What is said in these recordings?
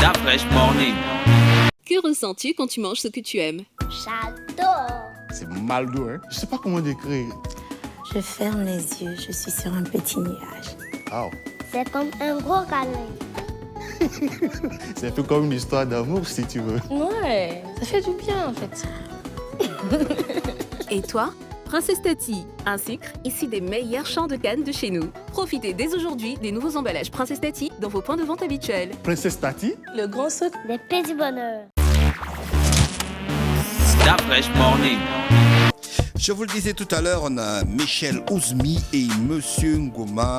La Fresh Morning. Que ressens-tu quand tu manges ce que tu aimes? J'adore. C'est Maldo, hein. Je sais pas comment décrire. Je ferme les yeux, je suis sur un petit nuage. Wow. C'est comme un gros câlin. C'est un peu comme une histoire d'amour, si tu veux. Ouais, ça fait du bien en fait. Et toi? Princesse Tati, un sucre issu des meilleurs champs de canne de chez nous. Profitez dès aujourd'hui des nouveaux emballages Princesse Tati dans vos points de vente habituels. Princesse Tati? Le grand sucre. Des petits bonheurs. La Fresh Morning. Je vous le disais tout à l'heure, on a Michel Ouzmi et Monsieur Goma.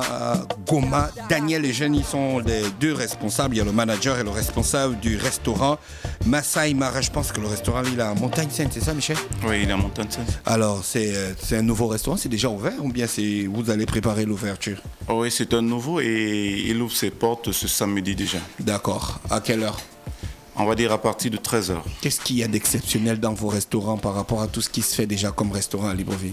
Daniel et Jeanne, ils sont les deux responsables. Il y a le manager et le responsable du restaurant Masai Mara. Je pense que le restaurant, il est à Montagne-Sainte, c'est ça, Michel? Oui, il est à Montagne-Sainte. Alors, c'est un nouveau restaurant, c'est déjà ouvert ou bien vous allez préparer l'ouverture? Oh oui, c'est un nouveau et il ouvre ses portes ce samedi déjà. D'accord. À quelle heure? On va dire à partir de 13h. Qu'est-ce qu'il y a d'exceptionnel dans vos restaurants par rapport à tout ce qui se fait déjà comme restaurant à Libreville?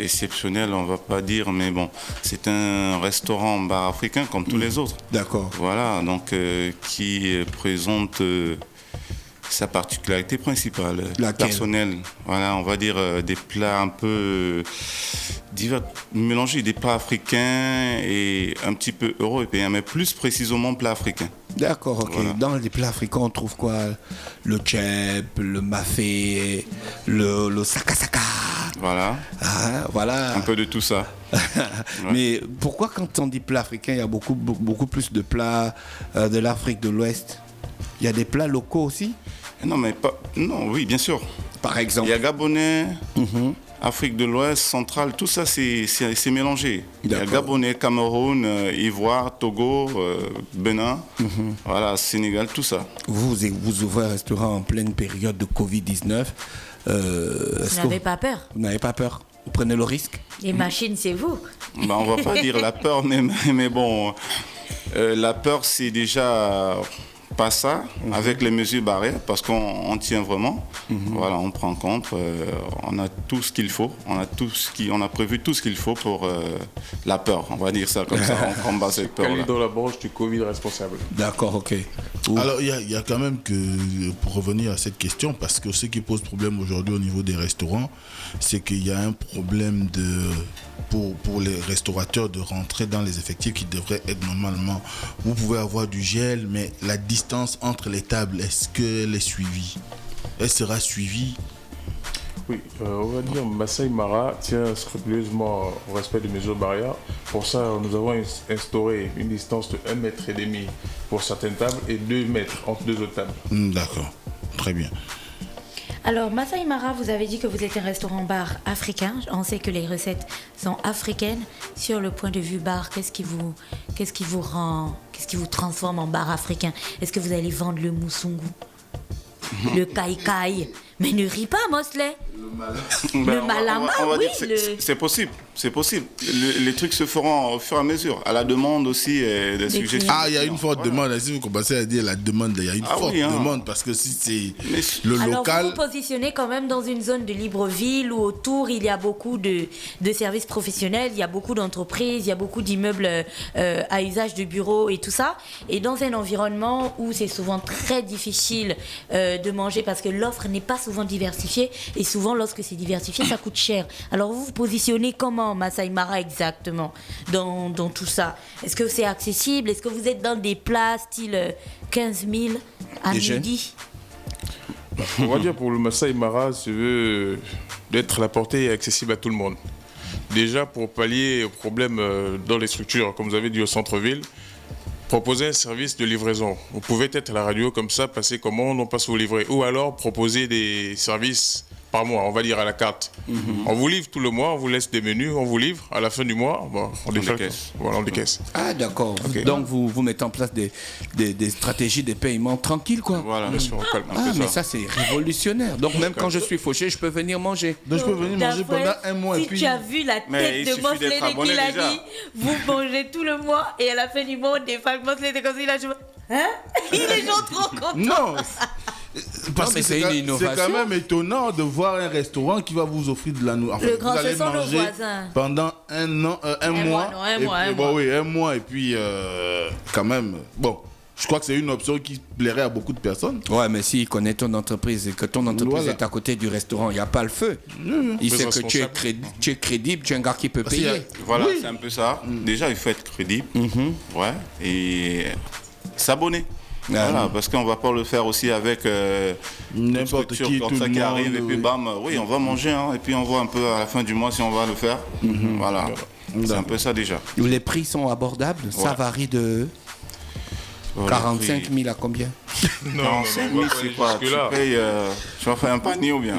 Exceptionnel, on va pas dire, mais bon, c'est un restaurant bar africain comme tous les autres. D'accord. Voilà, donc qui présente sa particularité principale, laquelle? Personnelle. Voilà, on va dire des plats un peu divers, mélanger des plats africains et un petit peu européens, mais plus précisément plats africains. D'accord, ok. Voilà. Dans les plats africains, on trouve quoi? Le tchèp, le mafé, le sakasaka. Voilà. Ah, voilà. Un peu de tout ça. Ouais. Mais pourquoi quand on dit plats africains, il y a beaucoup plus de plats de l'Afrique de l'Ouest? Il y a des plats locaux aussi? Non, oui, bien sûr. Par exemple? Il y a Gabonais, Afrique de l'Ouest, centrale, tout ça c'est mélangé. Il y a Gabonais, Cameroun, Ivoire, Togo, Bénin, voilà, Sénégal, tout ça. Vous ouvrez un restaurant en pleine période de Covid-19. Vous n'avez pas peur? Vous n'avez pas peur? Vous prenez le risque? Les machines, c'est vous. On va pas dire la peur, mais bon, la peur c'est déjà... pas ça, avec les mesures barrières, parce qu'on tient vraiment. Voilà, on prend compte, on a tout ce qu'il faut, on a prévu tout ce qu'il faut pour la peur, on va dire ça comme ça, on combat cette peur. Quel est dans la branche du Covid responsable? D'accord, ok. Alors, il y a quand même que, pour revenir à cette question, parce que ce qui pose problème aujourd'hui au niveau des restaurants, c'est qu'il y a un problème pour les restaurateurs de rentrer dans les effectifs qui devraient être normalement. Vous pouvez avoir du gel, mais la distance entre les tables, est-ce qu'elle est suivie? Elle sera suivie? Oui, on va dire Masai Mara tient scrupuleusement au respect des mesures barrières. Pour ça, nous avons instauré une distance de 1,5 mètre pour certaines tables et 2 mètres entre deux autres tables. D'accord, très bien. Alors, Masai Mara, vous avez dit que vous êtes un restaurant-bar africain. On sait que les recettes sont africaines. Sur le point de vue bar, qu'est-ce qui vous transforme en bar africain? Est-ce que vous allez vendre le moussoungou, le kai-kai? Mais ne ris pas, Mosley. Le malama, on va oui. Dire c'est possible. Les trucs se feront au fur et à mesure, à la demande aussi des suggestions. Ah, il y a une forte demande. Si vous commencez à dire la demande, il y a une forte demande parce que si c'est le local. Alors vous vous positionnez quand même dans une zone de Libreville où autour il y a beaucoup de services professionnels, il y a beaucoup d'entreprises, il y a beaucoup d'immeubles à usage de bureaux et tout ça. Et dans un environnement où c'est souvent très difficile de manger parce que l'offre n'est pas souvent diversifiée et souvent lorsque c'est diversifié ça coûte cher. Alors vous vous positionnez comment, Masai Mara, exactement dans tout ça? Est-ce que c'est accessible? Est-ce que vous êtes dans des plats style 15 000 à midi? On va dire pour le Masai Mara, c'est d'être à la portée et accessible à tout le monde. Déjà pour pallier aux problèmes dans les structures, comme vous avez dit au centre-ville, proposer un service de livraison. Vous pouvez être à la radio comme ça, passer commande, on passe vous livrer. Ou alors proposer des services par mois, on va dire à la carte. On vous livre tout le mois, on vous laisse des menus, on vous livre. À la fin du mois, on décaisse. Voilà, on décaisse. Ah d'accord. Okay. Donc vous mettez en place des stratégies de paiement tranquilles, quoi. Voilà, bien sûr. Mais ça c'est révolutionnaire. Donc même quand je suis fauché, je peux venir manger. Donc je peux venir manger pendant un mois et puis... tu as vu la tête de Mosley qu'il a dit, vous mangez tout le mois et à la fin du mois, des fois, Mosley était comme ça, il a dit, hein? Il est genre trop content. Non. Parce que c'est quand même étonnant de voir un restaurant qui va vous offrir de la nourriture. Le grand, vous allez ce sont nos manger voisins. pendant un mois. Un mois et puis quand même, bon, Je crois que c'est une option qui plairait à beaucoup de personnes. Ouais, mais s'il connaît ton entreprise et que ton entreprise Voilà. est à côté du restaurant, il n'y a pas le feu. Il sait que tu es crédible, tu es un gars qui peut Parce qu'il y a- payer. Voilà, c'est un peu ça. Déjà, il faut être crédible. Ouais. Et s'abonner. Voilà, parce qu'on ne va pas le faire aussi avec N'importe une structure qui, comme tout ça le qui monde, arrive et puis oui. bam, oui, on va manger, hein, et puis on voit un peu à la fin du mois si on va le faire. Voilà, c'est un peu ça déjà. Les prix sont abordables, ça Ouais. varie de Voilà, 45 puis- 000 à combien? Non, 45 000, c'est quoi? Tu jusque-là. payes, tu vas faire un panier ou bien?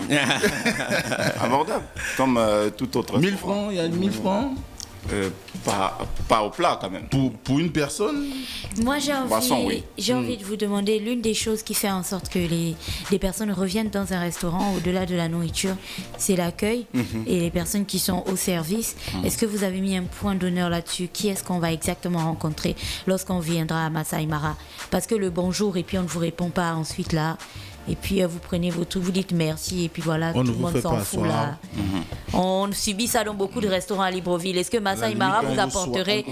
Abordable, comme tout autre. 1000 francs, il y a 1000 francs Pas au plat quand même. pour une personne. Moi, j'ai envie, Boisson, oui. j'ai envie de vous demander l'une des choses qui fait en sorte que les personnes reviennent dans un restaurant au-delà de la nourriture, c'est l'accueil et les personnes qui sont au service. Est-ce que vous avez mis un point d'honneur là-dessus? Qui est-ce qu'on va exactement rencontrer lorsqu'on viendra à Masai Mara? Parce que le bonjour et puis on ne vous répond pas ensuite là. Et puis vous prenez vos trucs, vous dites merci et puis voilà, On tout ne le vous monde fait s'en pas fout asseoir. là. On subit ça dans beaucoup de restaurants à Libreville. Est-ce que Masai Mara vous apporterait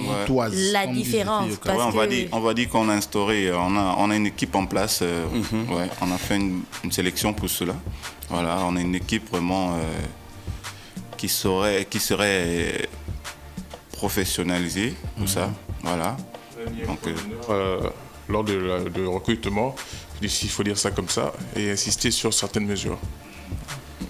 la différence? Ouais, Parce que on va dire qu'on a instauré, on a une équipe en place. Ouais, on a fait une sélection pour cela. Voilà, on a une équipe vraiment qui serait professionnalisée, tout ça. Voilà. Donc, Lors de recrutement, il faut dire ça comme ça, et insister sur certaines mesures.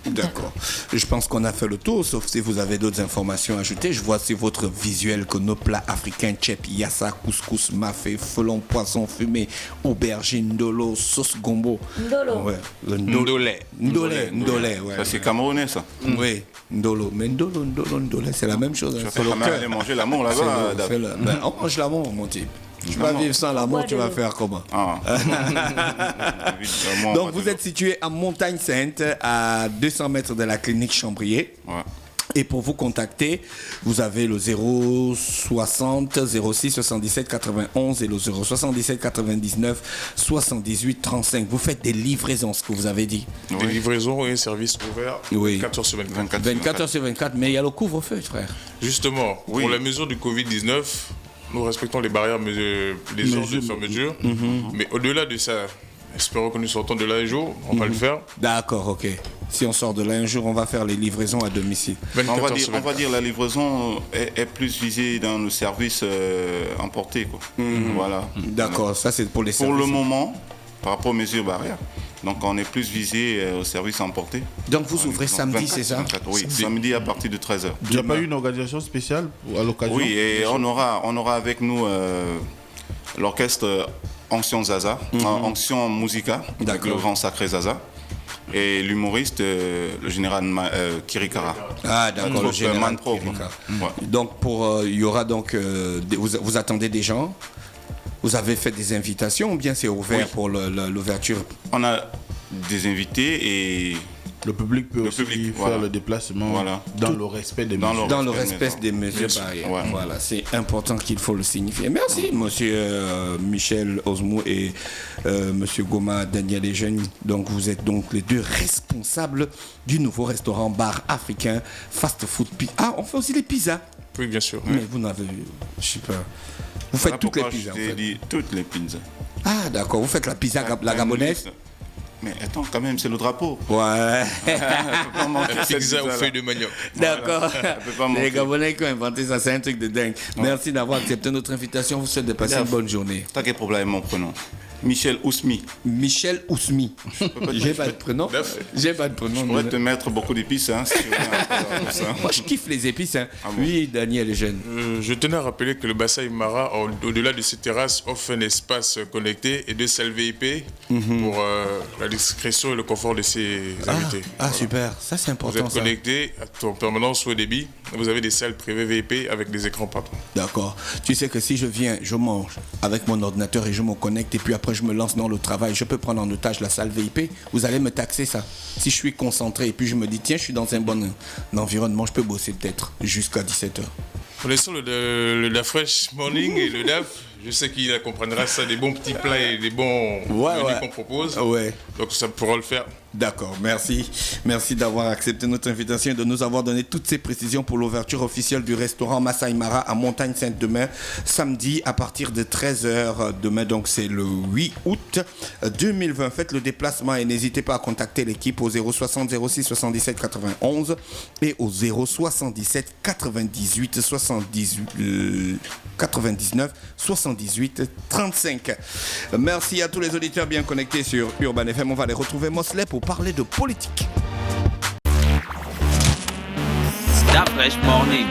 D'accord. Je pense qu'on a fait le tour, sauf si vous avez d'autres informations à ajouter. Je vois sur votre visuel que nos plats africains, tchèp, yassa, couscous, mafé, felon, poisson fumé, aubergine, ndolo, sauce gombo. Ndolo. Ouais, le ndolé. Ndolé, ouais. ça, c'est camerounais, ça. Oui, ndolo. Mais ndolé, c'est la même chose. Tu hein. vas C'est le jamais cœur. aller manger l'amour C'est là-bas. le- Dab. c'est le- Ben, on mange l'amour, mon type. Tu vas vivre sans l'amour, Bois tu de vas l'eau. faire comment? Ah. Évidemment, Donc pas vous de êtes situé à Montagne Sainte, à 200 mètres de la clinique Chambrier. l'eau. Ouais. Et pour vous contacter, vous avez le 060 06 77 91 et le 077 99 78 35. Vous faites des livraisons, ce que vous avez dit. Des livraisons et un service ouvert Oui. 4 heures sur 24. 24 heures sur 24, mais il y a le couvre-feu, frère. Justement, Oui. pour la mesure du Covid-19, nous respectons les barrières, les ordres de fermeture. Mais au-delà de ça, espérons que nous sortons de là un jour, on va le faire. D'accord, ok. Si on sort de là un jour, on va faire les livraisons à domicile. 24 On va heures dire, sur on va 24. dire la livraison est plus visée dans le service emporté, quoi. Voilà. D'accord, ça c'est pour les Pour services. le moment, par rapport aux mesures barrières, donc on est plus visé au service emporté. Donc vous ouvrez Donc, samedi, 24, c'est ça? 24, oui, samedi à partir de 13h. Il n'y a pas eu une organisation spéciale à l'occasion? Oui, et on aura avec nous l'orchestre Ancien Zaza, Ancien Musica, avec D'accord. le grand sacré Zaza, et l'humoriste, le général Kirikara. Ah d'accord, le général Manpro, Kirika. quoi. Ouais. Donc il y aura donc vous attendez des gens. Vous avez fait des invitations ou bien c'est ouvert Oui. pour l'ouverture? On a des invités et Le public peut Le aussi public, faire voilà. le déplacement Voilà. dans le respect des Dans mesures. Dans le respect respect des mesures barrières. Ouais. Voilà, c'est important qu'il faut le signifier. Merci, monsieur Michel Osmou et monsieur Goma Daniel Eugène. Donc, vous êtes donc les deux responsables du nouveau restaurant bar africain fast food. Ah, on fait aussi les pizzas. Oui, bien sûr. Mais vous n'avez, je sais pas. Vous faites Voilà toutes les pourquoi pizzas. je en t'ai fait. dit toutes les pizzas. Ah, d'accord. Vous faites la pizza, la gabonaise. Mais attends, quand même, c'est le drapeau. Ouais. Pas manquer La cette pizza aux pizza-là. feuilles de manioc. D'accord. peut pas Les manquer. Gabonais qui ont inventé ça, c'est un truc de dingue. Merci d'avoir accepté notre invitation. Vous souhaite de passer une bonne journée. T'as quel problème, mon prénom? Michel Ousmi. Michel Ousmi. J'ai pas de prénom. J'ai pas de Je prénom. pourrais te mettre beaucoup d'épices, hein, si tu veux. un peu ça. Moi, je kiffe les épices. Hein. Ah bon? Oui, Daniel est jeune. Je tenais à rappeler que le Masai Mara, au-delà de ses terrasses, offre un espace connecté et deux salles VIP pour la discrétion et le confort de ses invités. Ah, super. Ça, c'est Vous important. êtes Ça. connecté en permanence au débit. Vous avez des salles privées VIP avec des écrans partout. D'accord. Tu sais que si je viens, je mange avec mon ordinateur et je me connecte et puis après je me lance dans le travail, je peux prendre en otage la salle VIP. Vous allez me taxer ça. Si je suis concentré et puis je me dis, tiens, je suis dans un bon environnement, je peux bosser peut-être jusqu'à 17h. Connaissant le DAF Fresh Morning et le DAF, Je sais qu'il comprendra ça, des bons petits plats et des bons menus qu'on propose. Ouais. Donc ça pourra le faire. D'accord, merci. Merci d'avoir accepté notre invitation et de nous avoir donné toutes ces précisions pour l'ouverture officielle du restaurant Masai Mara à Montagne-Sainte demain, samedi à partir de 13h. Demain, donc c'est le 8 août 2020. Faites le déplacement et n'hésitez pas à contacter l'équipe au 060 06 77 91 et au 077 98 99 78 35. Merci à tous les auditeurs bien connectés sur Urban FM. On va les retrouver Mosley pour parler de politique. Start Fresh Morning.